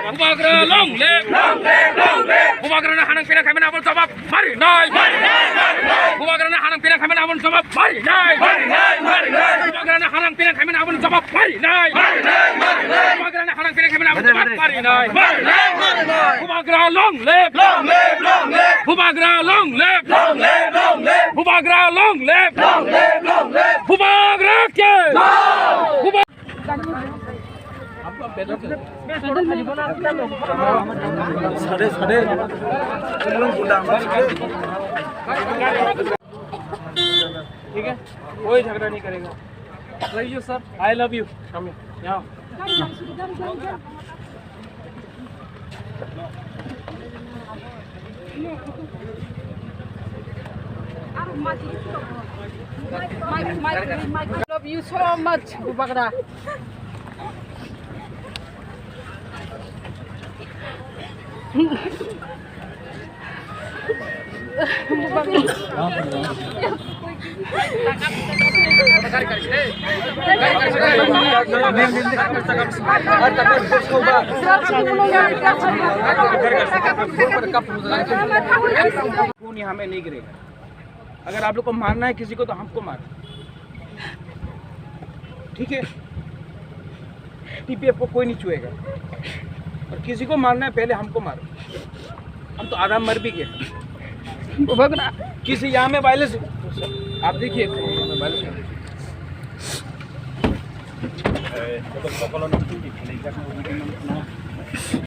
Bubagra long live Bubagra na hanang pinang kami na abon sabab mari nay Bubagra na hanang pinang kami na abon sabab mari nay Bubagra na hanang pinang kami na abon sabab mari nay Bubagra na hanang pinang kami na abon sabab mari nay Bubagra long live Bubagra long live Bubagra long live Bubagra ke ठीक है, कोई झगड़ा नहीं करेगा। Love you sir, I love you. यहाँ love you so much, Bubagra. खून यहाँ में नहीं गिरेगा। अगर आप लोग को मारना है किसी को तो हमको मारो, ठीक है? टीपीएफ को कोई नहीं छुएगा और किसी को मारना है पहले हमको मारो। हम तो आधा मर भी गए। किसी यहाँ में वायलेंस आप देखिए